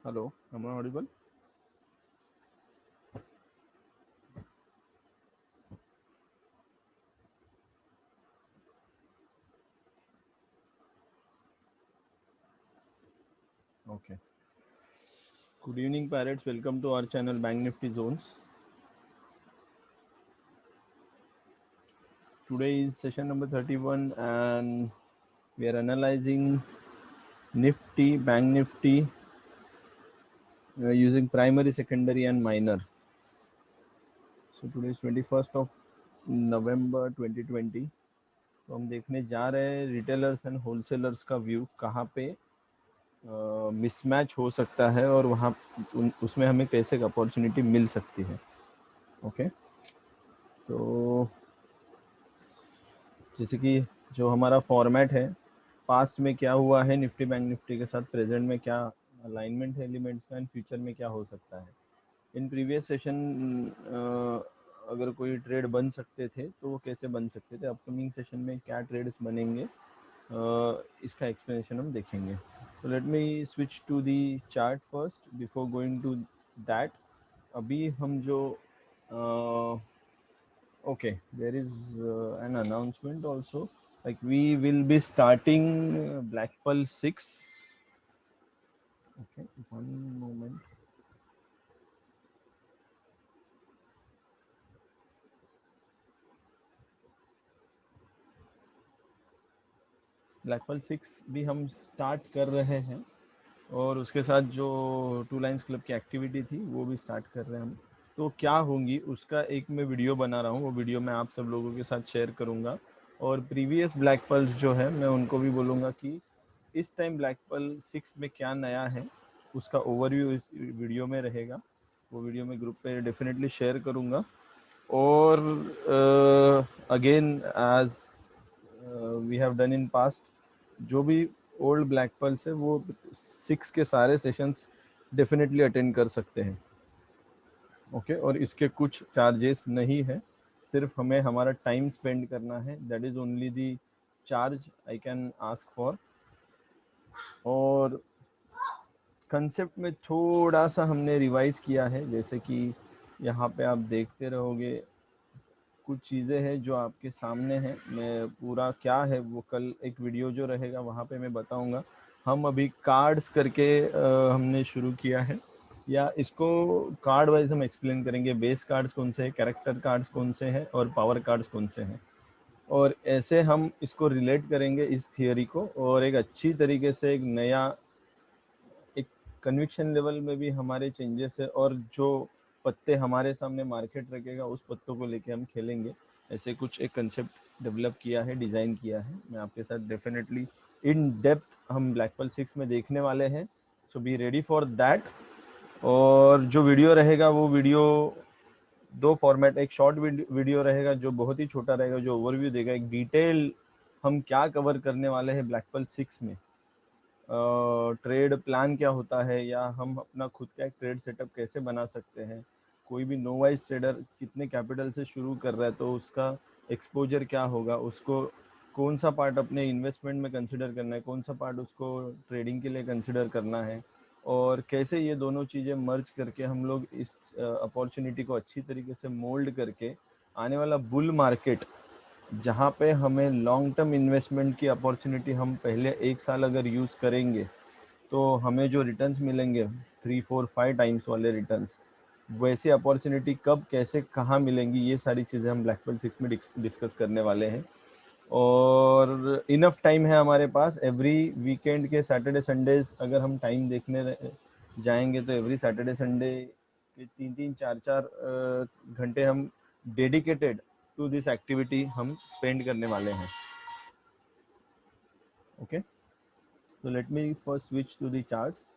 Hello, am I audible? Okay. Good evening, parrots. Welcome to our channel Bank Nifty Zones. Today is session number 31, and we are analyzing Nifty, Bank Nifty using primary, secondary, and minor. So today is 21st of November 2020. तो हम देखने जा रहे हैं retailers and wholesalers का view कहाँ पे mismatch हो सकता है और वहाँ उसमें हमें कैसे अपॉर्चुनिटी मिल सकती है. ओके तो जैसे कि जो हमारा फॉर्मेट है, पास्ट में क्या हुआ है निफ्टी बैंक निफ्टी के साथ, प्रेजेंट में क्या अलाइनमेंट है एलिमेंट्स का, एंड फ्यूचर में क्या हो सकता है. इन प्रीवियस सेशन अगर कोई ट्रेड बन सकते थे तो वो कैसे बन सकते थे, अपकमिंग सेशन में क्या ट्रेड्स बनेंगे, इसका एक्सप्लेनेशन हम देखेंगे. तो let me switch to the chart first before going to that. अभी हम जो okay, there is an announcement also, like we will be starting Black Pearl 6. Okay, one moment. Black pearl 6 भी हम स्टार्ट कर रहे हैं और उसके साथ जो टू लाइन्स क्लब की एक्टिविटी थी वो भी स्टार्ट कर रहे हैं हम. तो क्या होंगी उसका एक मैं वीडियो बना रहा हूँ, वो वीडियो मैं आप सब लोगों के साथ शेयर करूँगा. और प्रीवियस ब्लैक पर्ल्स जो है मैं उनको भी बोलूँगा कि इस टाइम ब्लैक पर्ल 6 में क्या नया है, उसका ओवरव्यू इस वीडियो में रहेगा. वो वीडियो मैं ग्रुप पे डेफिनेटली शेयर करूँगा. और again as we have done in past, जो भी ओल्ड ब्लैक पर्ल्स है वो 6 के सारे सेशंस डेफिनेटली अटेंड कर सकते हैं. ओके और इसके कुछ चार्जेस नहीं है, सिर्फ हमें हमारा टाइम स्पेंड करना है. That is only the charge I can ask for. और कंसेप्ट में थोड़ा सा हमने रिवाइज किया है, जैसे कि यहाँ पे आप देखते रहोगे कुछ चीज़ें हैं जो आपके सामने हैं. मैं पूरा क्या है वो कल एक वीडियो जो रहेगा वहाँ पे मैं बताऊँगा. हम अभी कार्ड्स करके हमने शुरू किया है, या इसको कार्ड वाइज हम एक्सप्लेन करेंगे. बेस कार्ड्स कौन से हैं, कैरेक्टर कार्ड्स कौन से हैं और पावर कार्ड्स कौन से हैं, और ऐसे हम इसको रिलेट करेंगे इस थियोरी को. और एक अच्छी तरीके से एक नया एक कन्विक्शन लेवल में भी हमारे चेंजेस है, और जो पत्ते हमारे सामने मार्केट रखेगा उस पत्तों को लेके हम खेलेंगे. ऐसे कुछ एक कंसेप्ट डेवलप किया है, डिज़ाइन किया है. मैं आपके साथ डेफिनेटली इन डेप्थ हम ब्लैक पर्ल 6 में देखने वाले हैं. सो बी रेडी फॉर दैट. और जो वीडियो रहेगा वो वीडियो दो फॉर्मेट, एक शॉर्ट वीडियो रहेगा जो बहुत ही छोटा रहेगा, जो ओवरव्यू देगा, एक डिटेल हम क्या कवर करने वाले हैं ब्लैक पर्ल 6 में, ट्रेड प्लान क्या होता है, या हम अपना खुद का एक ट्रेड सेटअप कैसे बना सकते हैं. कोई भी नोवाइज ट्रेडर कितने कैपिटल से शुरू कर रहा है तो उसका एक्सपोजर क्या होगा, उसको कौन सा पार्ट अपने इन्वेस्टमेंट में कंसिडर करना है, कौन सा पार्ट उसको ट्रेडिंग के लिए कंसिडर करना है, और कैसे ये दोनों चीज़ें मर्ज करके हम लोग इस अपॉर्चुनिटी को अच्छी तरीके से मोल्ड करके आने वाला बुल मार्केट, जहाँ पे हमें लॉन्ग टर्म इन्वेस्टमेंट की अपॉर्चुनिटी हम पहले एक साल अगर यूज़ करेंगे तो हमें जो रिटर्न्स मिलेंगे 3, 4, 5 टाइम्स वाले रिटर्न्स, वैसे अपॉर्चुनिटी कब कैसे कहाँ मिलेंगी, ये सारी चीज़ें हम ब्लैक पर्ल 6 में डिस्कस करने वाले हैं. और इनफ टाइम है हमारे पास. एवरी वीकेंड के सैटरडे संडेज अगर हम टाइम देखने जाएंगे तो एवरी सैटरडे संडे के 3, 3, 4, 4 घंटे हम डेडिकेटेड टू दिस एक्टिविटी हम स्पेंड करने वाले हैं. Okay so let me first switch to the charts.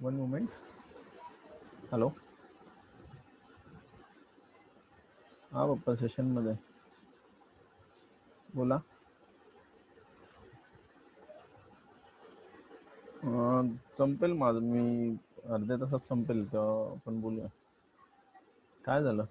One moment. Hello, हा पप्पा सेशन मध्ये बोला. संपेल माझं, मी अर्ध्या तासात संपेल, तेव्हा आपण बोलूया. काय झालं?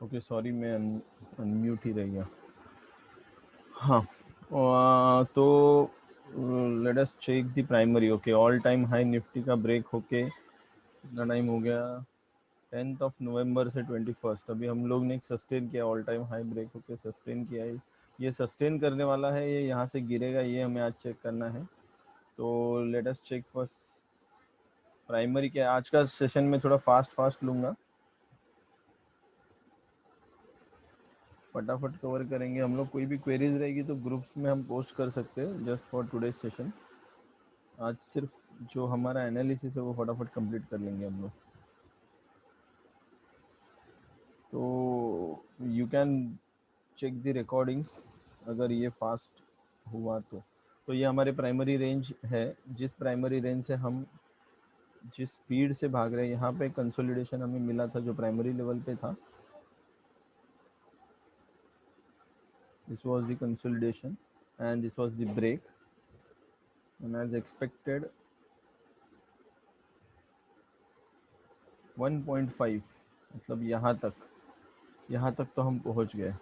ओके सॉरी, मैं अनम्यूट ही रह गया। हाँ, तो let us check the primary. Okay, all time high Nifty का ब्रेक होके कितना टाइम हो गया? 10 नवंबर से 21। अभी हम लोग ने एक सस्टेन किया, ऑल टाइम हाई ब्रेक होके सस्टेन किया है। ये सस्टेन करने वाला है, ये यहाँ से गिरेगा, ये हमें आज चेक करना है। तो let us check first primary क्या है। आज का सेशन में थोड़ा फास्ट लूँगा, फटाफट कवर करेंगे हम लोग। कोई भी क्वेरीज रहेगी तो ग्रुप्स में हम पोस्ट कर सकते हैं जस्ट फॉर टुडेज सेशन। आज सिर्फ जो हमारा एनालिसिस है वो फटाफट कंप्लीट कर लेंगे हम लोग। तो you can check the recordings अगर ये फास्ट हुआ तो ये हमारे प्राइमरी रेंज है। जिस प्राइमरी रेंज से हम जिस स्पीड से भाग रहे हैं, यहाँ पे कंसोलिडेशन हमें मिला था जो प्राइमरी लेवल पे था। This was the consolidation and this was the break, and as expected 1.5 मतलब यहाँ तक तो हम पहुँच गए।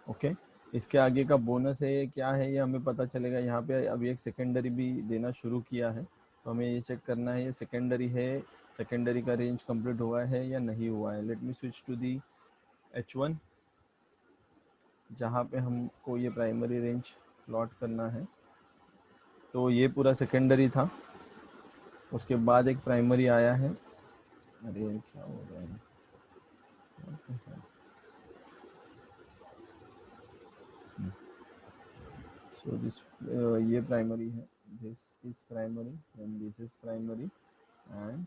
ओके, इसके आगे का बोनस है ये क्या है, ये हमें पता चलेगा। यहाँ पे अभी एक सेकेंडरी भी देना शुरू किया है, तो हमें ये चेक करना है ये सेकेंडरी है, सेकेंडरी का रेंज कंप्लीट हुआ है या नहीं हुआ है। Let me switch to the H1 जहाँ पे हमको ये प्राइमरी रेंज प्लॉट करना है। तो ये पूरा सेकेंडरी था, उसके बाद एक प्राइमरी आया है। अरे क्या हो रहा है? सो दिस ये प्राइमरी है, this is primary and this is primary and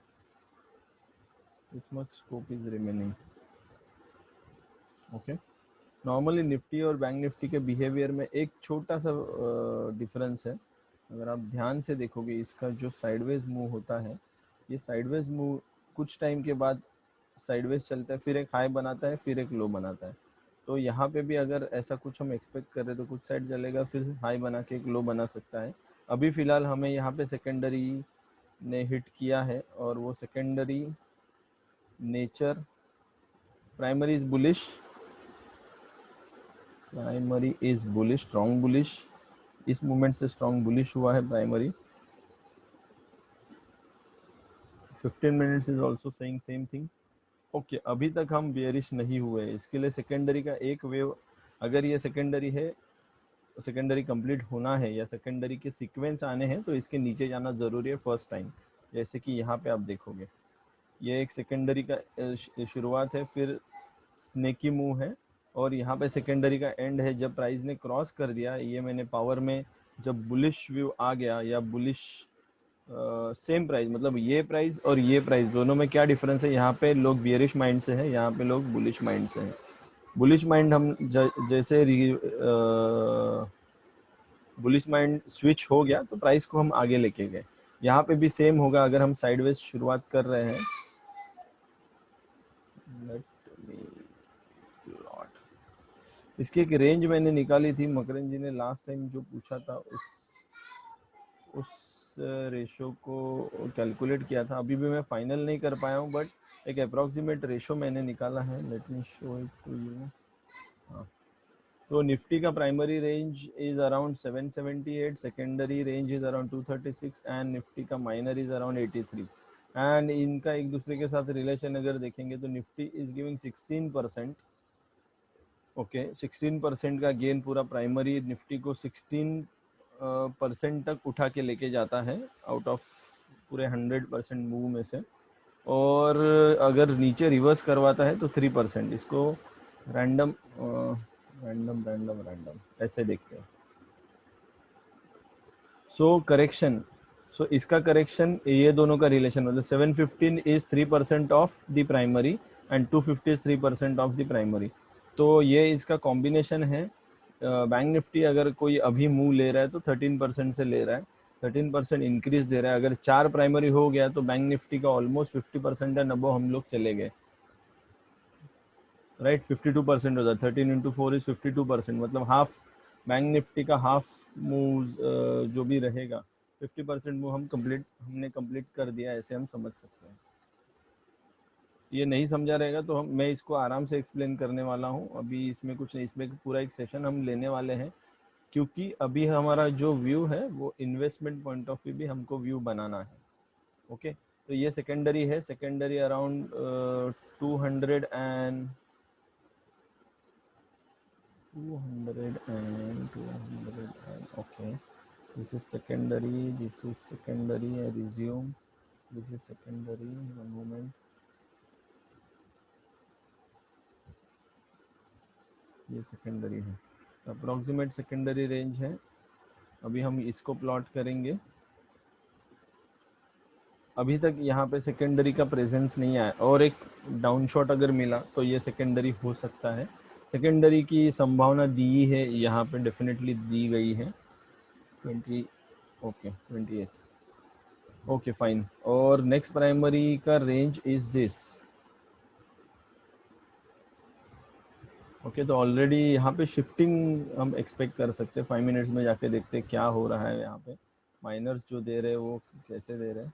this much scope is remaining. Okay, normally Nifty और बैंक निफ्टी के बिहेवियर में एक छोटा सा डिफरेंस है। अगर आप ध्यान से देखोगे, इसका जो साइडवेज मूव होता है, ये साइडवेज मूव कुछ टाइम के बाद साइडवेज चलता है, फिर एक हाई बनाता है, फिर एक लो बनाता है। तो यहाँ पे भी अगर ऐसा कुछ हम एक्सपेक्ट कर रहे हैं तो कुछ साइड चलेगा, फिर हाई बना के एक लो बना सकता है। अभी फ़िलहाल हमें यहाँ पे सेकेंडरी ने हिट किया है और वो secondary nature, primary is bullish, primary is bullish, strong bullish. इस मूवमेंट से स्ट्रॉन्ग बुलिश हुआ है primary. 15 minutes is also saying same thing. Okay, अभी तक हम बेयरिश नहीं हुए, इसके लिए सेकेंडरी का एक वेव, अगर ये सेकेंडरी है, सेकेंडरी कंप्लीट होना है या सेकेंडरी के सीक्वेंस आने हैं तो इसके नीचे जाना ज़रूरी है फर्स्ट टाइम। जैसे कि यहाँ पे आप देखोगे ये एक सेकेंडरी का शुरुआत है, फिर स्नेकी मूव है, और यहाँ पे सेकेंडरी का एंड है। जब प्राइस ने क्रॉस कर दिया, ये मैंने पावर में जब बुलिश व्यू आ गया या बुलिश सेम प्राइस, मतलब ये प्राइस और ये प्राइस दोनों में क्या डिफरेंस है, यहाँ पे लोग बियरिश माइंड से हैं, यहाँ पे लोग बुलिश माइंड से हैं। बुलिश माइंड हम जैसे बुलिश माइंड स्विच हो गया तो प्राइस को हम आगे लेके गए। यहाँ पे भी सेम होगा, अगर हम साइडवेज शुरुआत कर रहे हैं। इसकी एक रेंज मैंने निकाली थी, मकरन जी ने लास्ट टाइम जो पूछा था उस रेशो को कैलकुलेट किया था। अभी भी मैं फाइनल नहीं कर पाया हूँ, बट एक अप्रॉक्सीमेट रेशो मैंने निकाला है। Let me show it to you. हाँ, तो निफ्टी का primary range is around 778, secondary range is around 236 and Nifty का माइनर इज अराउंड 83। एंड इनका एक दूसरे के साथ रिलेशन अगर देखेंगे तो निफ्टी इज गिविंग 16%। ओके, 16% का गेन पूरा प्राइमरी निफ्टी को 16% तक उठा के लेके जाता है आउट ऑफ पूरे 100% मूव में से। और अगर नीचे रिवर्स करवाता है तो 3%। इसको रैंडम रैंडम रैंडम रैंडम ऐसे देखते हैं। सो करेक्शन, सो इसका करेक्शन ये दोनों का रिलेशन मतलब 715 is 3% of the primary and 250 is 3% of the primary. तो ये इसका कॉम्बिनेशन है। बैंक निफ्टी अगर कोई अभी मूव ले रहा है तो 13% से ले रहा है, 13% इंक्रीज दे रहा है। अगर 4 प्राइमरी हो गया तो बैंक निफ्टी का ऑलमोस्ट 50% एंड अबव हम लोग चले गए, राइट। 52% होता है, 13 × 4 इज 52%, मतलब हाफ बैंक निफ्टी का हाफ मूव जो भी रहेगा 50% मूव हमने कंप्लीट कर दिया, ऐसे हम समझ सकते हैं। ये नहीं समझा रहेगा तो मैं इसको आराम से एक्सप्लेन करने वाला हूँ। अभी इसमें कुछ नहीं, इसमें पूरा एक सेशन हम लेने वाले हैं, क्योंकि अभी हमारा जो व्यू है वो इन्वेस्टमेंट पॉइंट ऑफ व्यू भी हमको व्यू बनाना है। ओके, तो ये सेकेंडरी है, secondary around 200 and 200 and okay, this is secondary, this is secondary, I resume, this is secondary, one moment, ये सेकेंडरी है, अप्रोक्सीमेट सेकेंडरी रेंज है। अभी हम इसको प्लॉट करेंगे। अभी तक यहाँ पे सेकेंडरी का प्रेजेंस नहीं आया, और एक डाउन शॉट अगर मिला तो ये सेकेंडरी हो सकता है। सेकेंडरी की संभावना दी है यहाँ पे, डेफिनेटली दी गई है 20, ओके 28, ओके फाइन। और नेक्स्ट प्राइमरी का रेंज इज दिस। ओके, तो ऑलरेडी यहाँ पे शिफ्टिंग हम एक्सपेक्ट कर सकते हैं। 5 मिनट्स में जाके देखते हैं क्या हो रहा है यहाँ पे, माइनर्स जो दे रहे हैं वो कैसे दे रहे हैं।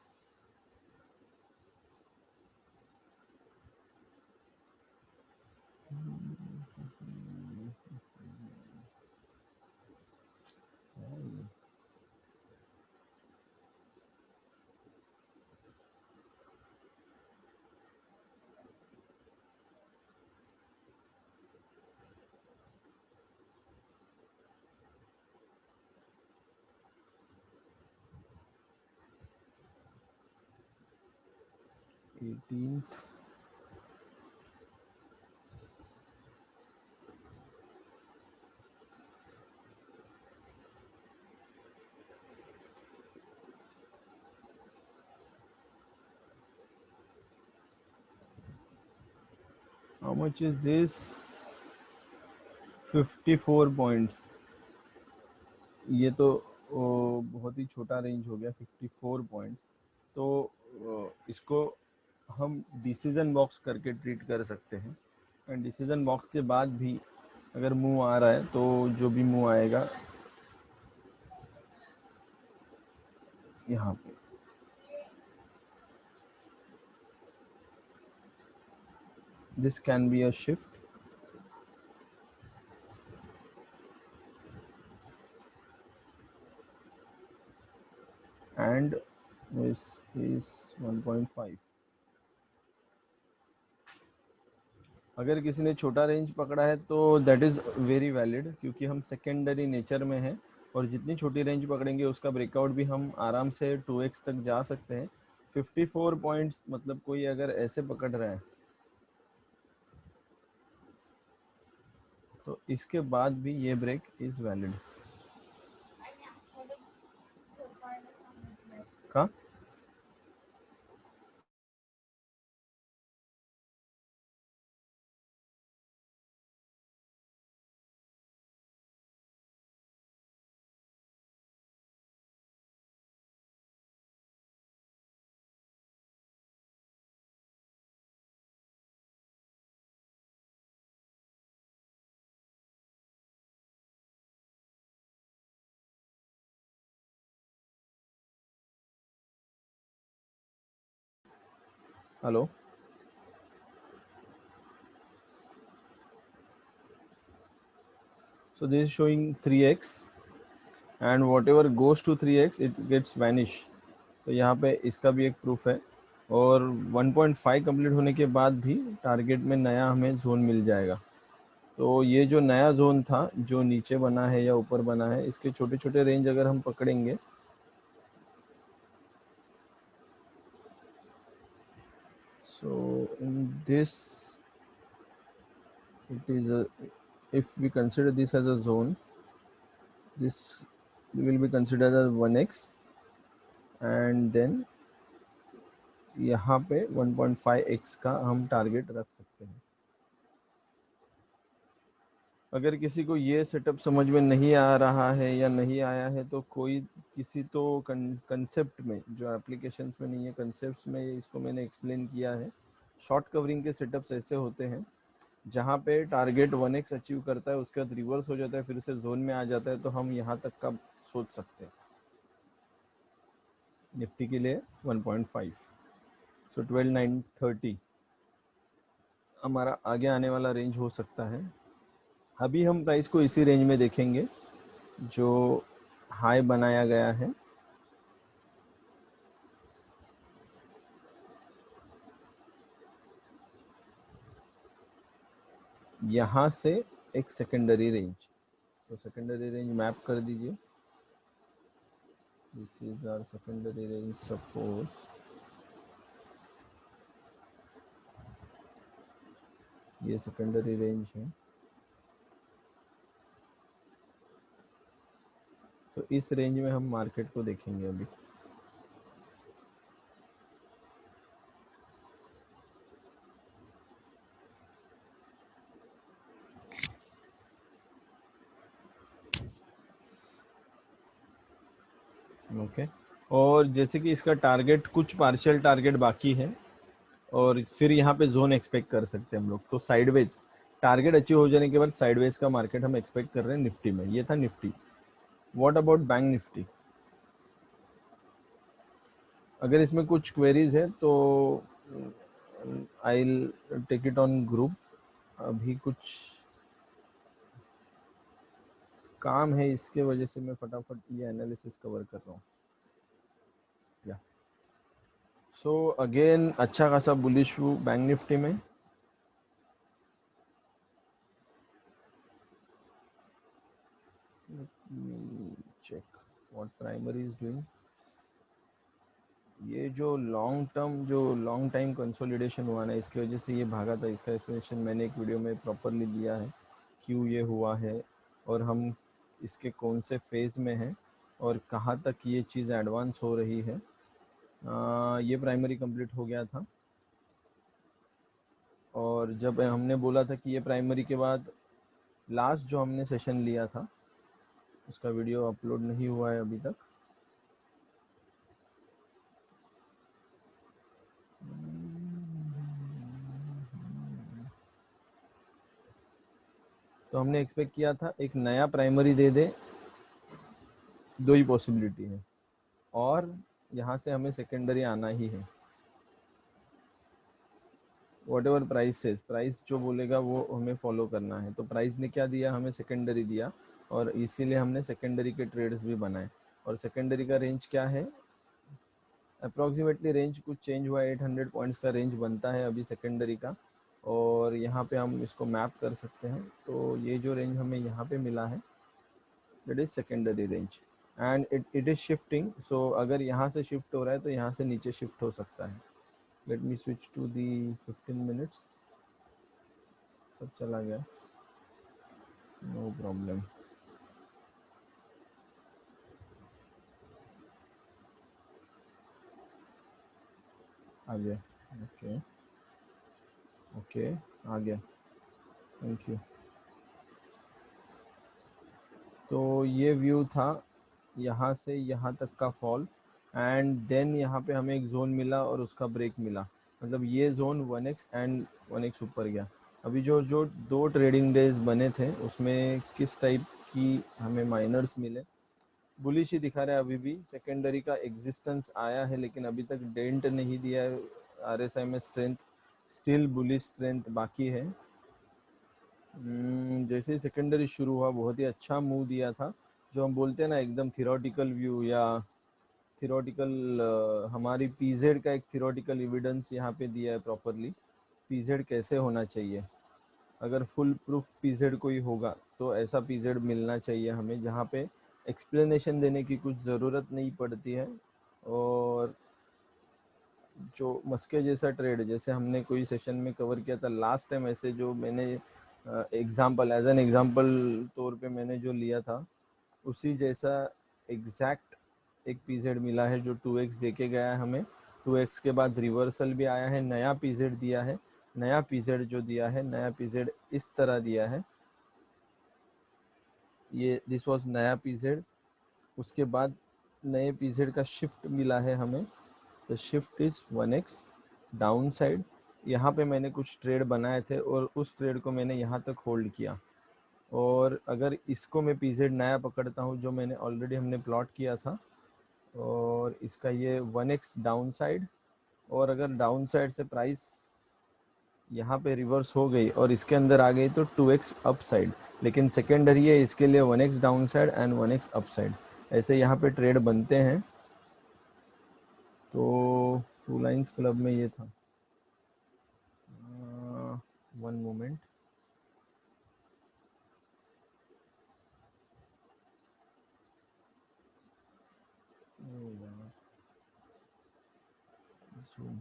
Eighteenth, how much is this, 54 points. ये तो बहुत ही छोटा रेंज हो गया, 54 पॉइंट्स। तो इसको हम डिसीजन बॉक्स करके ट्रीट कर सकते हैं, एंड डिसीजन बॉक्स के बाद भी अगर मूव आ रहा है तो जो भी मूव आएगा यहाँ पे, this can be a shift, and this is 1.5। अगर किसी ने छोटा रेंज पकड़ा है तो दैट इज़ वेरी वैलिड, क्योंकि हम सेकेंडरी नेचर में हैं, और जितनी छोटी रेंज पकड़ेंगे उसका ब्रेकआउट भी हम आराम से 2x तक जा सकते हैं। 54 पॉइंट्स मतलब कोई अगर ऐसे पकड़ रहा है तो इसके बाद भी ये ब्रेक इज़ वैलिड। का hello, so this is showing 3x and whatever goes to 3x it gets vanish। तो यहाँ पे इसका भी एक प्रूफ है, और 1.5 कंप्लीट होने के बाद भी टारगेट में नया हमें जोन मिल जाएगा। तो ये जो नया जोन था जो नीचे बना है या ऊपर बना है, इसके छोटे छोटे रेंज अगर हम पकड़ेंगे, so in this it is if we consider this as a zone, this will be considered as 1x and then यहाँ पे 1.5x का हम टारगेट रख सकते हैं। अगर किसी को ये सेटअप समझ में नहीं आ रहा है या नहीं आया है तो कोई किसी तो कंसेप्ट में, जो एप्लीकेशंस में नहीं है, कंसेप्ट्स में इसको मैंने एक्सप्लेन किया है। शॉर्ट कवरिंग के सेटअप्स ऐसे होते हैं जहाँ पे टारगेट 1x अचीव करता है, उसके बाद रिवर्स हो जाता है, फिर से जोन में आ जाता है, तो हम यहाँ तक का सोच सकते हैं निफ्टी के लिए 1.5। सो 12,930 हमारा आगे आने वाला रेंज हो सकता है। अभी हम प्राइस को इसी रेंज में देखेंगे जो हाई बनाया गया है। यहाँ से एक सेकेंडरी रेंज, तो सेकेंडरी रेंज मैप कर दीजिए। This is our secondary range. Suppose ये सेकेंडरी रेंज है, तो इस रेंज में हम मार्केट को देखेंगे अभी। ओके और जैसे कि इसका टारगेट, कुछ पार्शियल टारगेट बाकी है और फिर यहाँ पे जोन एक्सपेक्ट कर सकते हैं हम लोग। तो साइडवेज टारगेट अचीव हो जाने के बाद साइडवेज का मार्केट हम एक्सपेक्ट कर रहे हैं निफ्टी में। ये था Nifty. What about bank Nifty? अगर इसमें कुछ क्वेरीज है तो I will take it on group. अभी कुछ काम है, इसके वजह से मैं फटाफट ये एनालिसिस कवर कर रहा हूँ। या सो अगेन अच्छा खासा बुलिश हूँ बैंक निफ्टी में। Check what primary is doing. ये जो लॉन्ग टाइम कंसोलिडेशन हुआ ना, इसकी वजह से ये भागा था। इसका एक्सप्लेनेशन मैंने एक वीडियो में प्रॉपरली दिया है, क्यों ये हुआ है और हम इसके कौन से फेज़ में हैं और कहाँ तक ये चीज़ एडवांस हो रही है। ये प्राइमरी कंप्लीट हो गया था और जब हमने बोला था कि ये प्राइमरी के बाद लास्ट जो हमने सेशन लिया था उसका वीडियो अपलोड नहीं हुआ है अभी तक। तो हमने एक्सपेक्ट किया था एक नया प्राइमरी दे दे, दो ही पॉसिबिलिटी है, और यहाँ से हमें सेकेंडरी आना ही है। वॉट एवर प्राइस जो बोलेगा वो हमें फॉलो करना है। तो प्राइस ने क्या दिया, हमें सेकेंडरी दिया और इसीलिए हमने सेकेंडरी के ट्रेड्स भी बनाए। और सेकेंडरी का रेंज क्या है, अप्रॉक्सीमेटली रेंज कुछ चेंज हुआ, 800 पॉइंट्स का रेंज बनता है अभी सेकेंडरी का। और यहाँ पे हम इसको मैप कर सकते हैं। तो ये जो रेंज हमें यहाँ पे मिला है that is secondary range and it is shifting. So अगर यहाँ से शिफ्ट हो रहा है तो यहाँ से नीचे शिफ्ट हो सकता है। Let me switch to the 15 minutes. सब चला गया, नो प्रॉब्लम। आ गया, ओके ओके आ गया, थैंक यू। तो ये व्यू था यहाँ से यहाँ तक का फॉल एंड देन यहाँ पे हमें एक जोन मिला और उसका ब्रेक मिला। मतलब ये जोन 1x एंड 1x ऊपर गया। अभी जो जो दो ट्रेडिंग डेज बने थे उसमें किस टाइप की हमें माइनर्स मिले, बुलिश ही दिखा रहा है अभी भी। सेकेंडरी का एग्जिस्टेंस आया है लेकिन अभी तक डेंट नहीं दिया है। आरएसआई में स्ट्रेंथ स्टिल बुलिश स्ट्रेंथ बाकी है। जैसे ही सेकेंडरी शुरू हुआ बहुत ही अच्छा मूव दिया था। जो हम बोलते हैं ना एकदम थियोरेटिकल व्यू या थियोरेटिकल, हमारी पीजेड का एक थियोरेटिकल एविडेंस यहाँ पे दिया है प्रॉपरली। पीजेड कैसे होना चाहिए, अगर फुल प्रूफ पीजेड कोई होगा तो ऐसा पीजेड मिलना चाहिए हमें जहाँ पे एक्सप्लेनेशन देने की कुछ ज़रूरत नहीं पड़ती है। और जो मस्के जैसा ट्रेड, जैसे हमने कोई सेशन में कवर किया था लास्ट टाइम, ऐसे जो मैंने एग्जाम्पल एज एन एग्जाम्पल तौर पे मैंने जो लिया था उसी जैसा एग्जैक्ट एक पीजेड मिला है जो 2x दे के गया है हमें। 2x के बाद रिवर्सल भी आया है, नया पीजेड दिया है। नया पीजेड जो दिया है, नया पीजेड इस तरह दिया है, ये दिस वाज नया पीजेड। उसके बाद नए पीजेड का शिफ्ट मिला है हमें, the shift is 1x down side. यहाँ पे मैंने कुछ ट्रेड बनाए थे और उस ट्रेड को मैंने यहाँ तक होल्ड किया। और अगर इसको मैं पीजेड नया पकड़ता हूँ जो मैंने ऑलरेडी हमने प्लॉट किया था, और इसका ये 1x डाउन साइड, और अगर डाउन साइड से प्राइस यहाँ पे रिवर्स हो गई और इसके अंदर आ गई तो 2x अप साइड, लेकिन सेकेंडरी है इसके लिए 1x down side and 1x up side, ऐसे यहाँ पे ट्रेड बनते हैं। तो टू लाइन्स क्लब में ये था। One moment, Zoom,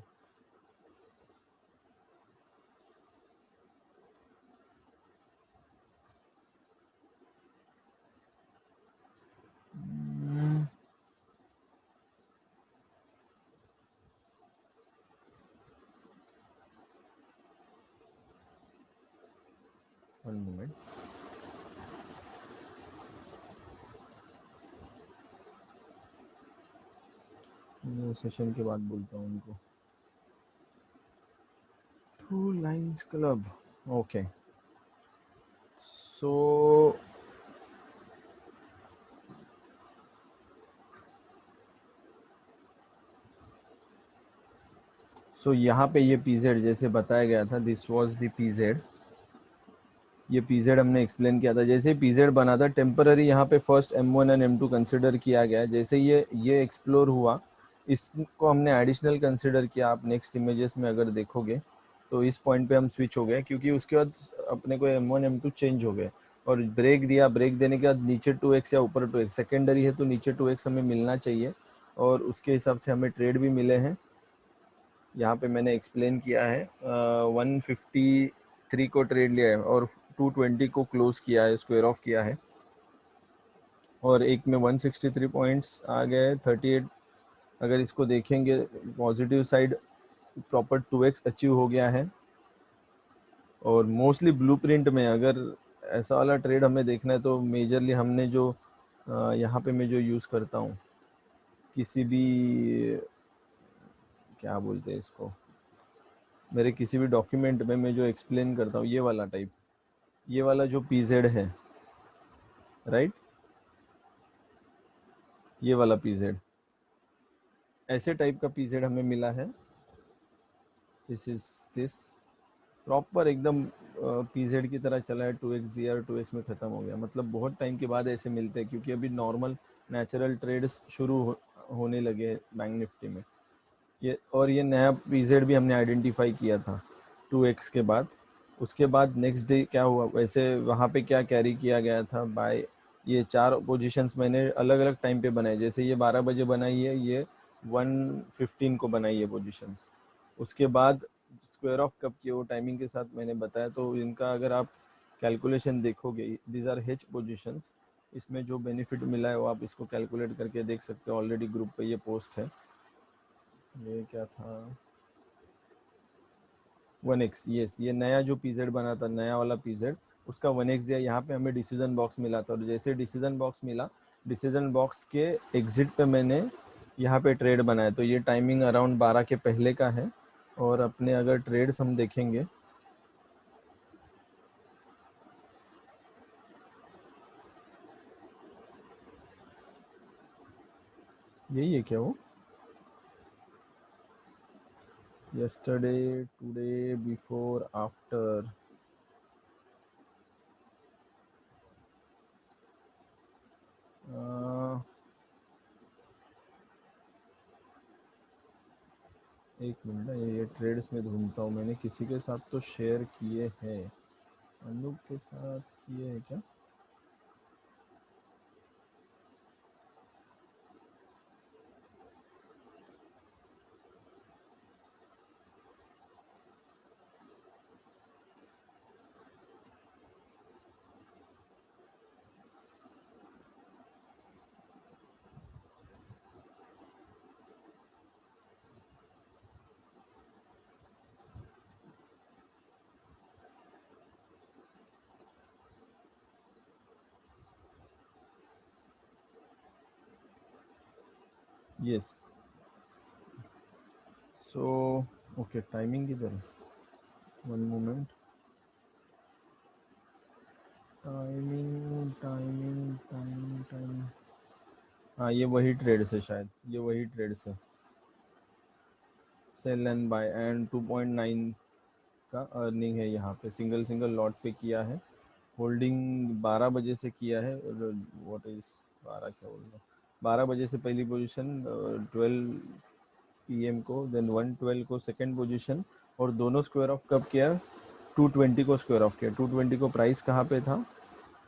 one moment, session के बाद बोलता हूँ उनको। Two lines club, okay. So यहाँ पे ये पीजेड जैसे बताया गया था, दिस वाज द पीजेड। ये पीजेड हमने एक्सप्लेन किया था, जैसे पीजेड बना था टेम्पररी, यहाँ पे first M1 and M2 consider किया गया। जैसे ये एक्सप्लोर हुआ, इसको हमने एडिशनल कंसिडर किया। आप नेक्स्ट इमेजेस में अगर देखोगे तो इस पॉइंट पे हम स्विच हो गए, क्योंकि उसके बाद अपने को M1 M2 चेंज हो गए और ब्रेक दिया। ब्रेक देने के बाद नीचे 2x या ऊपर 2x, सेकेंडरी है तो नीचे 2x हमें मिलना चाहिए, और उसके हिसाब से हमें ट्रेड भी मिले हैं। यहाँ पे मैंने एक्सप्लेन किया है। 153 को ट्रेड लिया है और 220 को क्लोज किया है, स्क्वायर ऑफ किया है, और एक में 163 पॉइंट्स आ गए 38। अगर इसको देखेंगे positive side, proper 2x achieve हो गया है। और मोस्टली ब्लूप्रिंट में अगर ऐसा वाला ट्रेड हमें देखना है तो मेजरली हमने जो यहाँ पे मैं जो यूज़ करता हूँ, किसी भी क्या बोलते हैं इसको, मेरे किसी भी डॉक्यूमेंट में मैं जो एक्सप्लेन करता हूँ, ये वाला टाइप, ये वाला जो पीजेड है, राइट, ये वाला पीजेड, ऐसे टाइप का पीजेड हमें मिला है। दिस इज दिस प्रॉपर एकदम पीजेड की तरह चला है। 2x दिया और 2x में ख़त्म हो गया। मतलब बहुत टाइम के बाद ऐसे मिलते हैं, क्योंकि अभी नॉर्मल नेचुरल ट्रेड्स होने लगे बैंक निफ्टी में। ये नया पीजेड भी हमने आइडेंटिफाई किया था 2x के बाद। उसके बाद नेक्स्ट डे क्या हुआ, वैसे वहाँ पे क्या कैरी किया गया था बाय, ये चार पोजीशंस मैंने अलग अलग टाइम पे बनाए। जैसे ये 12 बजे बनाई है, ये 1:15 को बनाई है पोजीशंस। उसके बाद स्क्वायर ऑफ कब की वो टाइमिंग के साथ मैंने बताया, तो इनका अगर आप कैलकुलेशन देखोगे, दीज आर हेज पोजीशंस, इसमें जो बेनिफिट मिला है वो आप इसको कैलकुलेट करके देख सकते हो। ऑलरेडी ग्रुप पे ये पोस्ट है। ये क्या था, 1x, यस, ये नया जो पीजेड बना था, नया वाला पीजेड, उसका 1x दिया। यहाँ पे हमें डिसीजन बॉक्स मिला था, और जैसे डिसीजन बॉक्स मिला, डिसीजन बॉक्स के एग्जिट पे मैंने यहाँ पे ट्रेड बनाया। तो ये टाइमिंग अराउंड 12 के पहले का है। और अपने अगर ट्रेड्स हम देखेंगे, यही है क्या वो, यस्टरडे, टुडे, बिफोर, आफ्टर, एक मिनट, ये ट्रेड्स में ढूंढता हूँ। मैंने किसी के साथ तो शेयर किए हैं, अनूप के साथ किए हैं क्या। यस। सो ओके, टाइमिंग किधर है, one moment. Timing timing timing timing, हाँ ये वही ट्रेड्स है शायद, ये वही ट्रेड्स है, सेल एंड बाय एंड 2.9 का अर्निंग है यहाँ पे, सिंगल सिंगल लॉट पे किया है। होल्डिंग 12 बजे से किया है, व्हाट इज 12 क्या बोल रहा हूँ, 12 बजे से पहली पोजीशन, 12 पीएम को, देन 112 को सेकंड पोजीशन, और दोनों स्क्वायर ऑफ कब किया, 220 को स्क्वायर ऑफ किया। 220 को प्राइस कहाँ पे था,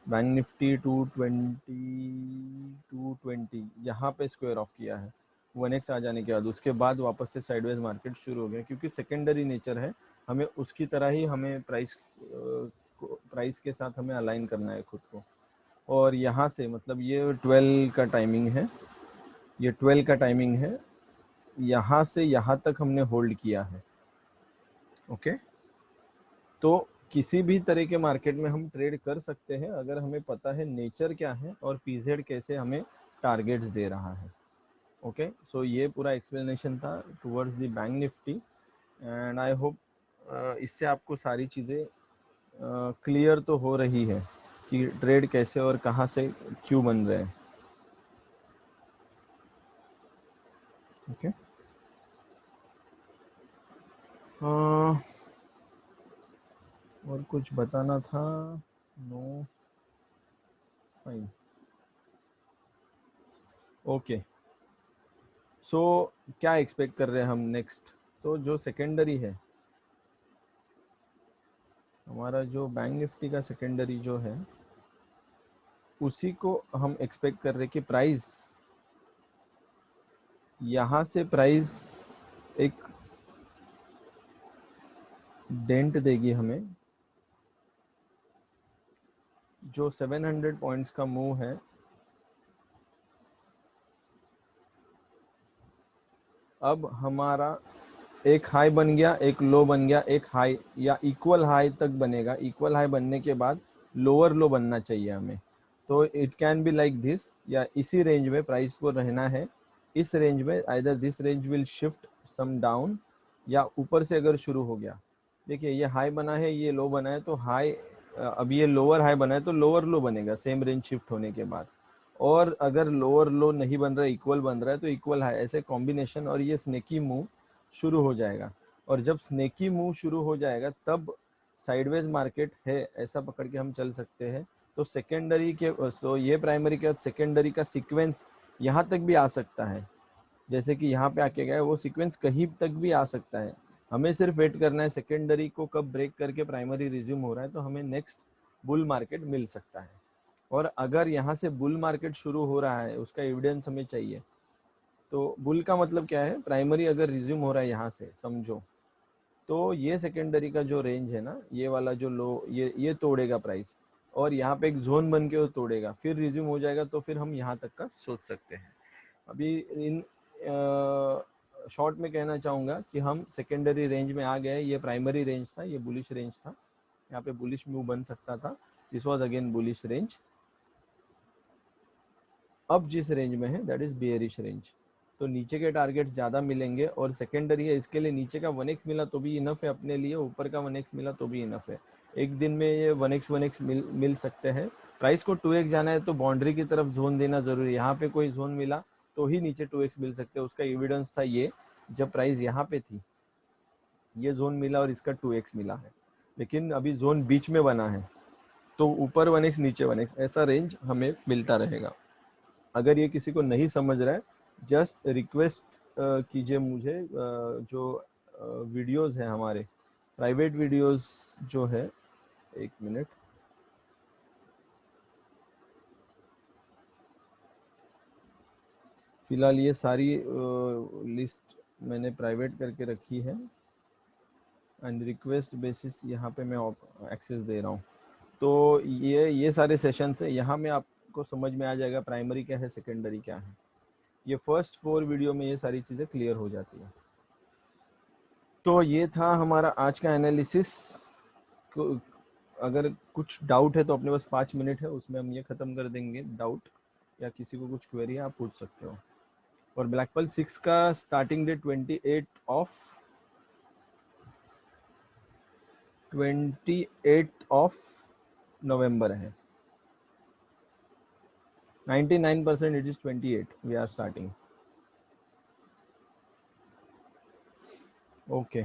बैंक निफ्टी 220 यहाँ पे स्क्वायर ऑफ किया है 1x आ जाने के बाद। उसके बाद वापस से साइडवेज मार्केट शुरू हो गया, क्योंकि सेकेंडरी नेचर है, हमें उसकी तरह ही हमें प्राइस के साथ हमें अलाइन करना है खुद को। और यहाँ से मतलब ये 12 का टाइमिंग है, ये 12 का टाइमिंग है, यहाँ से यहाँ तक हमने होल्ड किया है। ओके, तो किसी भी तरह के मार्केट में हम ट्रेड कर सकते हैं अगर हमें पता है नेचर क्या है और पीजेड कैसे हमें टारगेट्स दे रहा है। ओके, सो ये पूरा एक्सप्लेनेशन था towards the bank Nifty, and I hope इससे आपको सारी चीज़ें क्लियर तो हो रही है कि ट्रेड कैसे और कहाँ से क्यों बन रहे हैं। ओके, और कुछ बताना था, नो, फाइन, ओके। सो क्या एक्सपेक्ट कर रहे हैं हम नेक्स्ट, तो जो सेकेंडरी है हमारा, जो बैंक निफ्टी का सेकेंडरी जो है, उसी को हम एक्सपेक्ट कर रहे हैं कि प्राइस यहाँ से प्राइस एक डेंट देगी हमें, जो 700 पॉइंट्स का मूव है, अब हमारा एक हाई बन गया, एक लो बन गया, एक हाई या इक्वल हाई तक बनेगा, इक्वल हाई बनने के बाद लोअर लो बनना चाहिए हमें। तो it can be like this, या इसी रेंज में प्राइस को रहना है, इस रेंज में, either this range will shift some down, या ऊपर से अगर शुरू हो गया, देखिए ये हाई बना है, ये लो बना है, तो हाई, अब ये लोअर हाई बना है तो लोअर लो बनेगा सेम रेंज शिफ्ट होने के बाद, और अगर लोअर लो नहीं बन रहा है, इक्वल बन रहा है, तो इक्वल हाई, ऐसे कॉम्बिनेशन, और ये स्नेकी मूव शुरू हो जाएगा। और जब स्नेकी मूव शुरू हो जाएगा तब साइडवेज मार्केट है ऐसा पकड़ के हम चल सकते हैं। तो सेकेंडरी के, तो ये प्राइमरी के बाद सेकेंडरी का सीक्वेंस यहाँ तक भी आ सकता है, जैसे कि यहाँ पे आके गया वो सीक्वेंस कहीं तक भी आ सकता है। हमें सिर्फ वेट करना है सेकेंडरी को कब ब्रेक करके प्राइमरी रिज्यूम हो रहा है, तो हमें नेक्स्ट बुल मार्केट मिल सकता है। और अगर यहाँ से बुल मार्केट शुरू हो रहा है उसका एविडेंस हमें चाहिए। तो बुल का मतलब क्या है, प्राइमरी अगर रिज्यूम हो रहा है यहाँ से समझो, तो ये सेकेंडरी का जो रेंज है ना, ये वाला जो लो, ये तोड़ेगा प्राइस, और यहाँ पे एक जोन बन के वो तोड़ेगा, फिर रिज्यूम हो जाएगा, तो फिर हम यहाँ तक का सोच सकते हैं। अभी इन शॉर्ट में कहना चाहूँगा कि हम सेकेंडरी रेंज में आ गए, ये प्राइमरी रेंज था, ये बुलिश रेंज था, यहाँ पे बुलिश मूव बन सकता था, this was again bullish range. अब जिस रेंज में है दैट इज बियरिश रेंज, तो नीचे के टारगेट्स ज़्यादा मिलेंगे, और सेकेंडरी है इसके लिए नीचे का 1x मिला तो भी इनफ है अपने लिए, ऊपर का 1x मिला तो भी इनफ है। एक दिन में ये 1x मिल सकते हैं। प्राइस को 2x जाना है तो बाउंड्री की तरफ जोन देना जरूरी है, यहाँ पे कोई जोन मिला तो ही नीचे 2x मिल सकते हैं। उसका एविडेंस था ये, जब प्राइस यहाँ पे थी ये जोन मिला और इसका 2x मिला है, लेकिन अभी जोन बीच में बना है, तो ऊपर 1x नीचे 1x ऐसा रेंज हमें मिलता रहेगा। अगर ये किसी को नहीं समझ रहा है, जस्ट रिक्वेस्ट कीजिए मुझे, जो वीडियोस हैं हमारे प्राइवेट वीडियोस जो है, एक मिनट, फिलहाल ये सारी लिस्ट मैंने प्राइवेट करके रखी है, एंड रिक्वेस्ट बेसिस यहाँ पे मैं एक्सेस दे रहा हूँ। तो ये सारे सेशंस है, यहाँ में आपको समझ में आ जाएगा प्राइमरी क्या है, सेकेंडरी क्या है। ये फर्स्ट 4 वीडियो में ये सारी चीज़ें क्लियर हो जाती है। तो ये था हमारा आज का एनालिसिस। अगर कुछ डाउट है तो अपने पास 5 मिनट है, उसमें हम ये ख़त्म कर देंगे डाउट, या किसी को कुछ क्वेरी है आप पूछ सकते हो। और ब्लैकपल 6 का स्टार्टिंग डेट 28 नवंबर है। 99% it is 28 we are starting. Okay,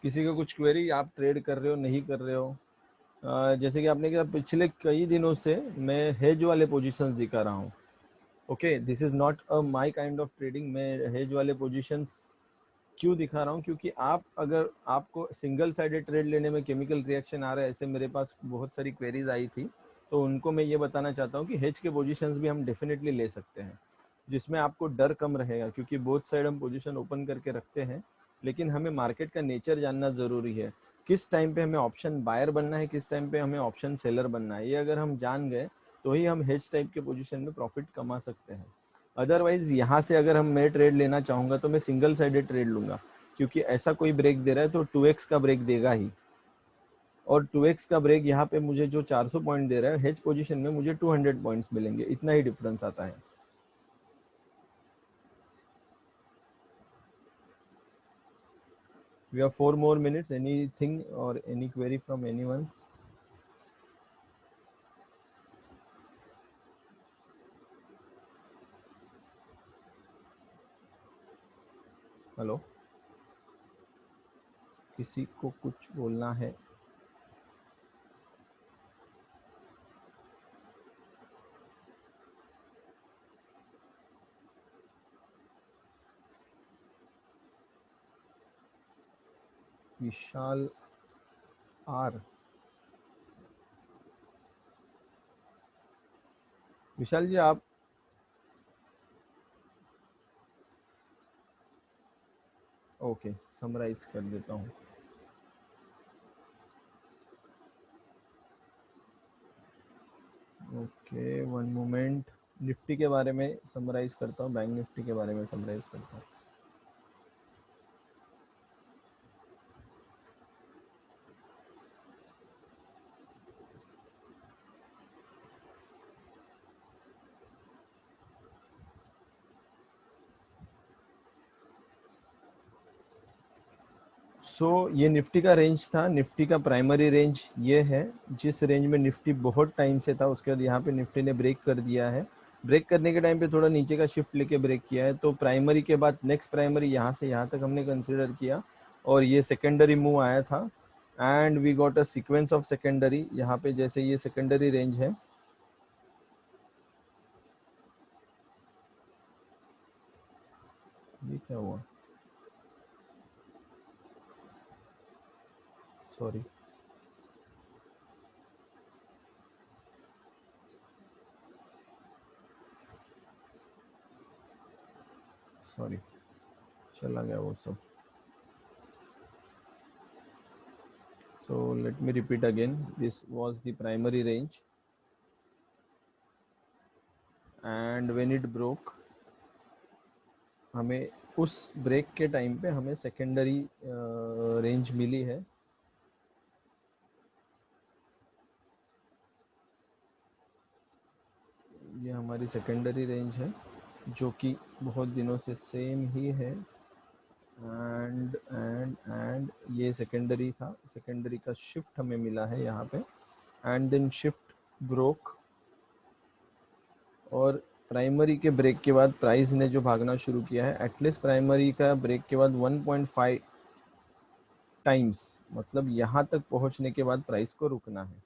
किसी का कुछ क्वेरी? आप ट्रेड कर रहे हो, नहीं कर रहे हो? जैसे कि आपने कहा पिछले कई दिनों से मैं हेज वाले पोजीशंस दिखा रहा हूँ। Okay, this is not a my kind of trading. मैं हेज वाले पोजीशंस क्यों दिखा रहा हूँ? क्योंकि आप अगर आपको सिंगल साइडेड ट्रेड लेने में केमिकल रिएक्शन आ रहा है, ऐसे मेरे पास बहुत सारी क्वेरीज आई थी, तो उनको मैं ये बताना चाहता हूँ कि हेज के पोजीशंस भी हम डेफिनेटली ले सकते हैं, जिसमें आपको डर कम रहेगा, क्योंकि बोथ साइड हम पोजीशन ओपन करके रखते हैं। लेकिन हमें मार्केट का नेचर जानना ज़रूरी है, किस टाइम पे हमें ऑप्शन बायर बनना है, किस टाइम पे हमें ऑप्शन सेलर बनना है। ये अगर हम जान गए तो ही हम हेज टाइप के पोजीशन में प्रॉफिट कमा सकते हैं। अदरवाइज यहाँ से अगर मैं ट्रेड लेना चाहूँगा तो मैं सिंगल साइडेड ट्रेड लूँगा, क्योंकि ऐसा कोई ब्रेक दे रहा है तो 2x का ब्रेक देगा ही, और 2x का ब्रेक यहाँ पे मुझे जो 400 पॉइंट दे रहा है, हेज पोजीशन में मुझे 200 पॉइंट्स मिलेंगे, इतना ही डिफरेंस आता है। We have 4 more minutes. Anything or any query from anyone? Hello, किसी को कुछ बोलना है? विशाल आर, विशाल जी आप, ओके समराइज कर देता हूँ। Okay, one moment. निफ्टी के बारे में समराइज करता हूँ, बैंक निफ्टी के बारे में समराइज करता हूँ। ये निफ्टी का रेंज था। निफ्टी का प्राइमरी रेंज ये है, जिस रेंज में निफ्टी बहुत टाइम से था, उसके बाद यहाँ पे निफ्टी ने ब्रेक कर दिया है। ब्रेक करने के टाइम पे थोड़ा नीचे का शिफ्ट लेके ब्रेक किया है, तो प्राइमरी के बाद नेक्स्ट प्राइमरी यहाँ से यहाँ तक हमने कंसिडर किया, और ये सेकेंडरी मूव आया था, and we got a sequence of secondary. यहाँ पे जैसे ये सेकेंडरी रेंज है, ये क्या हुआ, सॉरी, सॉरी, चला गया वो सब। So let me repeat again, this was the primary range, and when it broke, हमें उस ब्रेक के टाइम पे हमें सेकेंडरी रेंज मिली है। ये हमारी सेकेंडरी रेंज है, जो कि बहुत दिनों से सेम ही है, एंड ये सेकेंडरी था। सेकेंडरी का शिफ्ट हमें मिला है यहाँ पे, एंड देन शिफ्ट ब्रोक, और प्राइमरी के ब्रेक के बाद प्राइस ने जो भागना शुरू किया है, एटलीस्ट प्राइमरी का ब्रेक के बाद 1.5 टाइम्स, मतलब यहाँ तक पहुँचने के बाद प्राइस को रुकना है,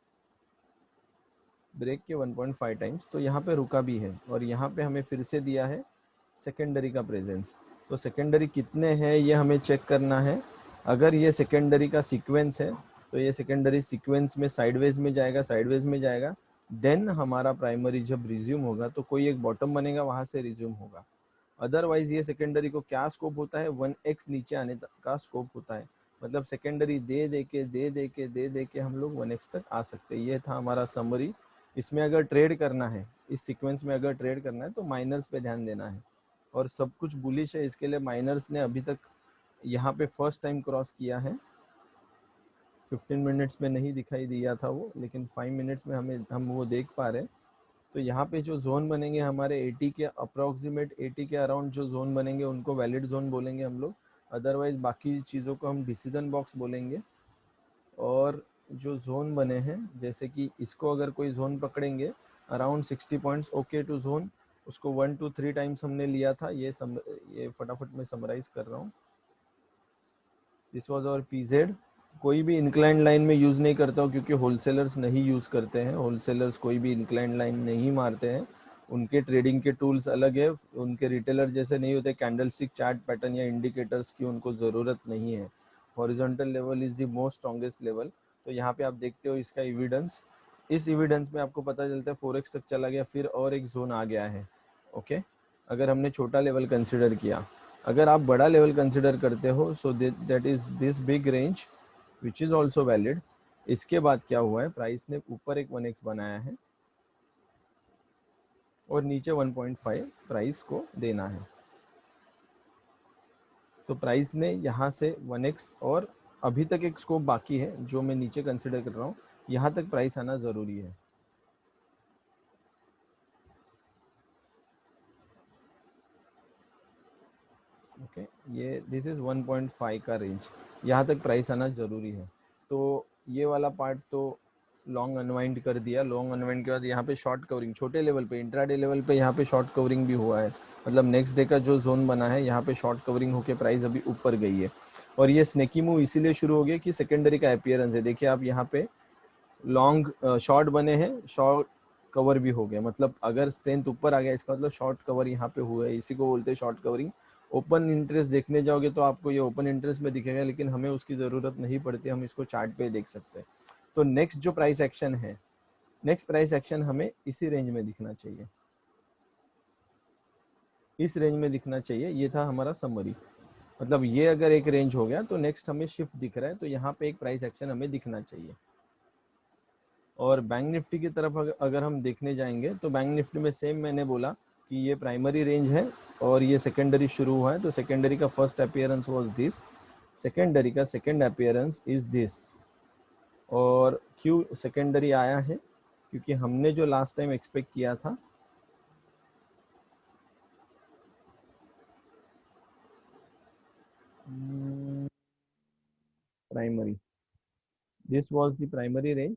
ब्रेक के 1.5 टाइम्स। तो यहाँ पे रुका भी है, और यहाँ पे हमें फिर से दिया है सेकेंडरी का प्रेजेंस। तो सेकेंडरी कितने हैं ये हमें चेक करना है। अगर ये सेकेंडरी का सीक्वेंस है, तो ये सेकेंडरी सीक्वेंस में साइडवेज में जाएगा, साइडवेज में जाएगा, देन हमारा प्राइमरी जब रिज्यूम होगा तो कोई एक बॉटम बनेगा, वहाँ से रिज्यूम होगा। अदरवाइज ये सेकेंडरी को क्या स्कोप होता है, 1x नीचे आने तक का स्कोप होता है। मतलब सेकेंडरी दे के हम लोग 1x तक आ सकते हैं। ये था हमारा समरी। इसमें अगर ट्रेड करना है, इस सीक्वेंस में अगर ट्रेड करना है, तो माइनर्स पे ध्यान देना है, और सब कुछ बुलिश है। इसके लिए माइनर्स ने अभी तक यहाँ पे फर्स्ट टाइम क्रॉस किया है। 15 मिनट्स में नहीं दिखाई दिया था वो, लेकिन 5 मिनट्स में हम वो देख पा रहे हैं। तो यहाँ पे जो जोन बनेंगे हमारे 80 के अप्रोक्सीमेट 80 के अराउंड जो जोन बनेंगे उनको वैलिड जोन बोलेंगे हम लोग, अदरवाइज बाकी चीज़ों को हम डिसीजन बॉक्स बोलेंगे। और जो जोन बने हैं, जैसे कि इसको अगर कोई जोन पकड़ेंगे around 60 points okay to zone, उसको 1 to 3 टाइम्स हमने लिया था। ये फटाफट मैं समराइज कर रहा हूँ। This was our PZ. कोई भी इंक्लाइंड लाइन में यूज़ नहीं करता हूँ क्योंकि होलसेलर्स नहीं यूज़ करते हैं। होलसेलर्स कोई भी इंक्लाइंड लाइन नहीं मारते हैं, उनके ट्रेडिंग के टूल्स अलग है, उनके रिटेलर जैसे नहीं होते। कैंडलस्टिक चार्ट पैटर्न या इंडिकेटर्स की उनको ज़रूरत नहीं है। Horizontal level is the most strongest level. तो यहाँ पे आप देखते हो इसका एविडेंस। इस एविडेंस में आपको पता चलता है 4x तक चला गया, फिर और एक जोन आ गया है। ओके, अगर हमने छोटा लेवल कंसिडर किया, अगर आप बड़ा लेवल कंसिडर करते हो, so that is this big range which is also valid. इसके बाद क्या हुआ है, प्राइस ने ऊपर एक 1x बनाया है और नीचे 1.5 प्राइस को देना है। तो प्राइस ने यहाँ से 1x, और अभी तक एक स्कोप बाकी है जो मैं नीचे कंसिडर कर रहा हूँ, यहाँ तक प्राइस आना ज़रूरी है। ओके, ये दिस इज़ 1.5 का रेंज, यहाँ तक प्राइस आना ज़रूरी है। तो ये वाला पार्ट तो लॉन्ग अनवाइंड कर दिया। लॉन्ग अनवाइंड के बाद यहाँ पे शॉर्ट कवरिंग छोटे लेवल पे, इंट्राडे लेवल पे यहाँ पे शॉर्ट कवरिंग भी हुआ है। मतलब नेक्स्ट डे का जो जोन बना है यहाँ पे शॉर्ट कवरिंग होके प्राइस अभी ऊपर गई है। और ये स्नेकी मूव इसीलिए शुरू हो गया कि सेकेंडरी का अपीयरेंस है। देखिए आप यहाँ पे लॉन्ग शॉर्ट बने हैं, शॉर्ट कवर भी हो गया। मतलब अगर स्ट्रेंथ ऊपर आ गया इसका मतलब शॉर्ट कवर यहाँ पे हुआ है, इसी को बोलते हैं शॉर्ट कवरिंग। ओपन इंटरेस्ट देखने जाओगे तो आपको ये ओपन इंटरेस्ट में दिखेगा, लेकिन हमें उसकी ज़रूरत नहीं पड़ती, हम इसको चार्ट पे देख सकते हैं। तो नेक्स्ट जो प्राइस एक्शन है, नेक्स्ट प्राइस एक्शन हमें इसी रेंज में दिखना चाहिए, इस रेंज में दिखना चाहिए। ये था हमारा समरी। मतलब ये अगर एक रेंज हो गया तो नेक्स्ट हमें शिफ्ट दिख रहा है, तो यहाँ पे एक प्राइस एक्शन हमें दिखना चाहिए। और बैंक निफ्टी की तरफ अगर हम देखने जाएंगे तो बैंक निफ्टी में सेम मैंने बोला कि ये प्राइमरी रेंज है और ये सेकेंडरी शुरू हुआ है। तो सेकेंडरी का first appearance was this, secondary का सेकेंड अपीयरेंस इज दिस। और क्यों सेकेंडरी आया है, क्योंकि हमने जो लास्ट टाइम एक्सपेक्ट किया था, primary, this was the primary range.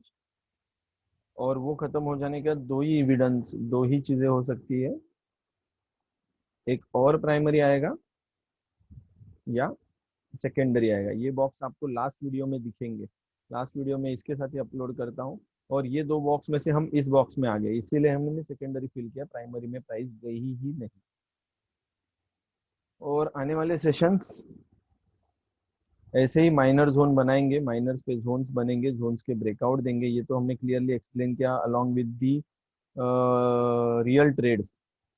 और वो खत्म हो जाने के बाद दो ही एविडेंस, दो ही चीजें हो सकती है, एक और प्राइमरी आएगा या सेकेंडरी आएगा। ये बॉक्स आपको लास्ट वीडियो में दिखेंगे, लास्ट वीडियो में इसके साथ ही अपलोड करता हूँ। और ये दो बॉक्स में से हम इस बॉक्स में आ गए, इसीलिए हमने सेकेंडरी फिल किया, प्राइमरी में प्राइस गई ही नहीं। और आने वाले सेशंस ऐसे ही माइनर जोन बनाएंगे, माइनर्स पे जोन्स बनेंगे, जोन्स के ब्रेकआउट देंगे। ये तो हमने क्लियरली एक्सप्लेन किया along with the real trades,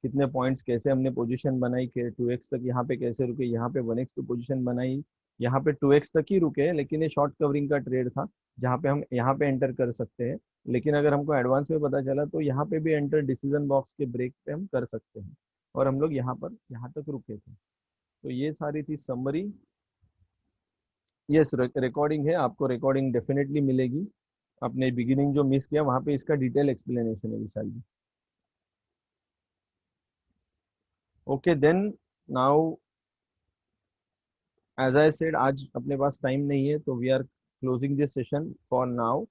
कितने पॉइंट्स, कैसे हमने पोजीशन बनाई, के 2x तक यहाँ पे कैसे रुके, यहाँ पे 1x पे पोजीशन बनाई, यहाँ पे 2x तक ही रुके, लेकिन ये शॉर्ट कवरिंग का ट्रेड था जहाँ पे हम यहाँ पे एंटर कर सकते हैं। लेकिन अगर हमको एडवांस में पता चला तो यहाँ पे भी एंटर डिसीजन बॉक्स के ब्रेक पे हम कर सकते हैं। और हम लोग यहाँ पर यहाँ तक रुके थे। तो ये सारी थी समरी। यस, रिकॉर्डिंग है, आपको रिकॉर्डिंग डेफिनेटली मिलेगी। आपने बिगिनिंग जो मिस किया वहाँ पे इसका डिटेल एक्सप्लेनेशन है Vishal ji. Okay then, now as I said, आज अपने पास टाइम नहीं है तो we are closing this session for now.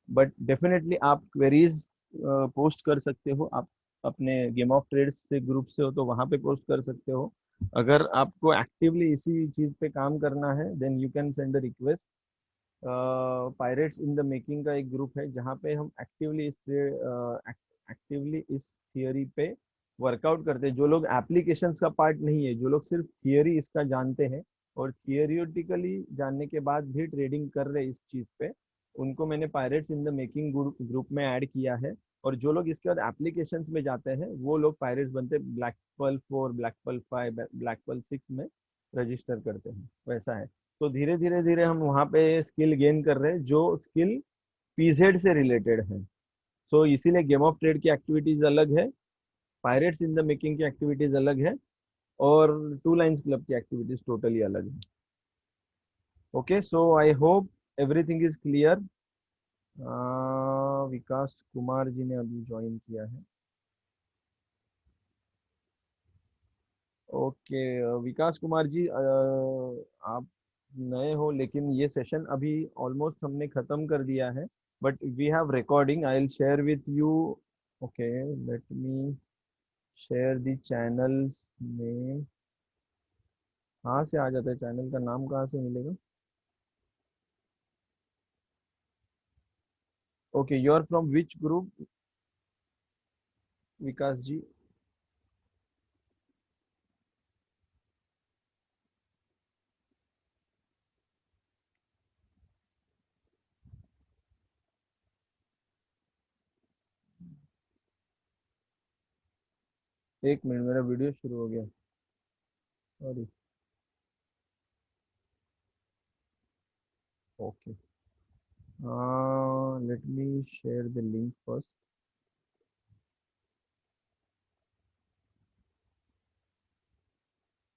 But definitely आप क्वेरीज पोस्ट कर सकते हो। आप अपने गेम ऑफ ट्रेड्स से ग्रुप से हो तो वहाँ पे पोस्ट कर सकते हो। अगर आपको एक्टिवली इसी चीज़ पे काम करना है then you can send a request. Pirates in the making का एक ग्रुप है जहाँ पे हम एक्टिवली इस थियोरी पे वर्कआउट करते हैं। जो लोग एप्लीकेशंस का पार्ट नहीं है, जो लोग सिर्फ थियोरी इसका जानते हैं और थियोरिटिकली जानने के बाद भी ट्रेडिंग कर रहे हैं इस चीज़ पे, उनको मैंने pirates in the making group में ऐड किया है। और जो लोग इसके बाद एप्लीकेशंस में जाते हैं वो लोग पायरेट्स बनते, black pearl 4, black pearl 5, black pearl 6 में रजिस्टर करते हैं, वैसा है। तो धीरे धीरे धीरे हम वहाँ पे स्किल गेन कर रहे हैं जो स्किल पीजेड से रिलेटेड है। सो इसीलिए गेम ऑफ ट्रेड की एक्टिविटीज अलग है, पायरेट्स इन द मेकिंग की एक्टिविटीज अलग है, और टू लाइन्स क्लब की एक्टिविटीज टोटली अलग है। Okay, so I hope everything is clear. Vikas Kumar ji ने अभी ज्वाइन किया है। ओके, विकास कुमार जी, आप नए हो, लेकिन ये सेशन अभी ऑलमोस्ट हमने ख़त्म कर दिया है, but we have recording, I will share with you. Okay, let me share the channels में। कहाँ से आ जाता है चैनल का नाम, कहाँ से मिलेगा? Okay, you are from which group, Vikas ji? एक मिनट, मेरा वीडियो शुरू हो गया, sorry. Okay, let me share the link first.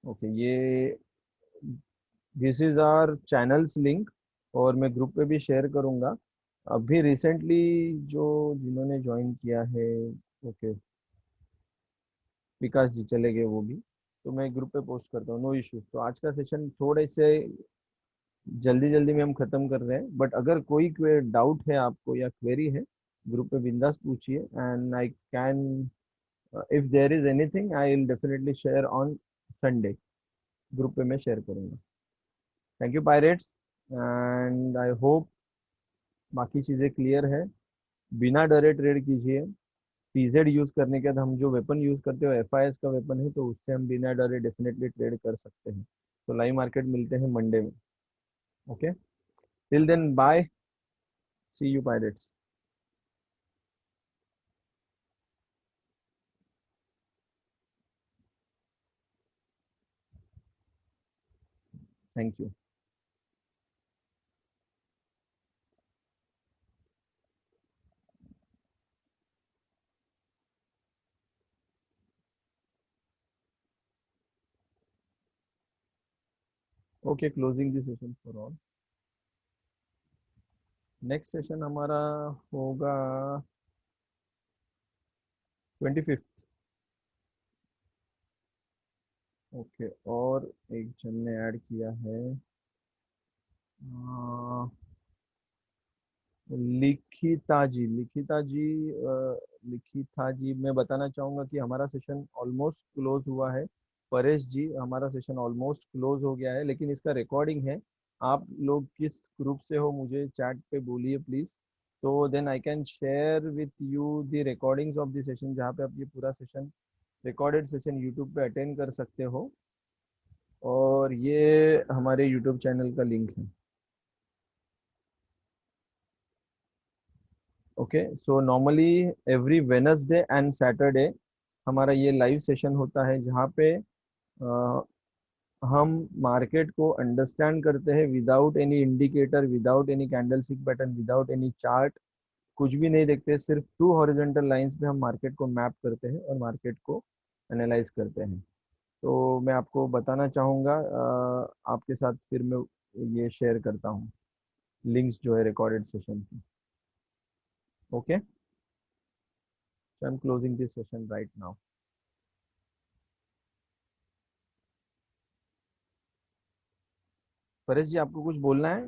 Okay, ये this is our channels link, और मैं ग्रुप पे भी शेयर करूंगा। अभी रिसेंटली जो जिन्होंने ज्वाइन किया है, ओके, विकास जी चले गए वो भी, तो मैं ग्रुप पे पोस्ट करता हूँ, नो इशू। तो आज का सेशन थोड़े से जल्दी जल्दी में हम खत्म कर रहे हैं, बट अगर कोई डाउट है आपको या क्वेरी है, ग्रुप पे बिंदास पूछिए, and I can, if there is anything I will definitely share on Sunday, group पे मैं शेयर करूंगा। Thank you pirates, and I hope बाकी चीज़ें क्लियर है। बिना डरे ट्रेड कीजिए। पीजेड यूज़ करने के बाद हम जो वेपन यूज़ करते हो एफ का वेपन है, तो उससे हम बिना डरे डेफिनेटली ट्रेड कर सकते हैं। तो लाइव मार्केट मिलते हैं मंडे में। Okay, till then bye, see you pirates. Thank you. Okay, closing the session for all. Next session हमारा होगा 25th। ओके, और एक जन ने ऐड किया है, लिखिता जी। लिखिता जी, मैं बताना चाहूँगा कि हमारा सेशन ऑलमोस्ट क्लोज हुआ है। परेश जी, हमारा सेशन ऑलमोस्ट क्लोज हो गया है, लेकिन इसका रिकॉर्डिंग है। आप लोग किस ग्रुप से हो मुझे चैट पे बोलिए प्लीज़, तो then I can share with you the recordings of the session, जहाँ पे आप ये पूरा सेशन, रिकॉर्डेड सेशन यूट्यूब पे अटेंड कर सकते हो। और ये हमारे यूट्यूब चैनल का लिंक है। Okay, so normally every Wednesday and Saturday हमारा ये लाइव सेशन होता है, जहाँ पे हम मार्केट को अंडरस्टैंड करते हैं without any indicator, without any candlestick pattern, without any chart, कुछ भी नहीं देखते, सिर्फ टू हॉरिजॉन्टल लाइंस पे हम मार्केट को मैप करते हैं और मार्केट को एनालाइज करते हैं। तो मैं आपको बताना चाहूँगा, आपके साथ फिर मैं ये शेयर करता हूँ लिंक्स जो है रिकॉर्डेड सेशन की। Okay, so I'm closing this session right now. Paresh ji, आपको कुछ बोलना है?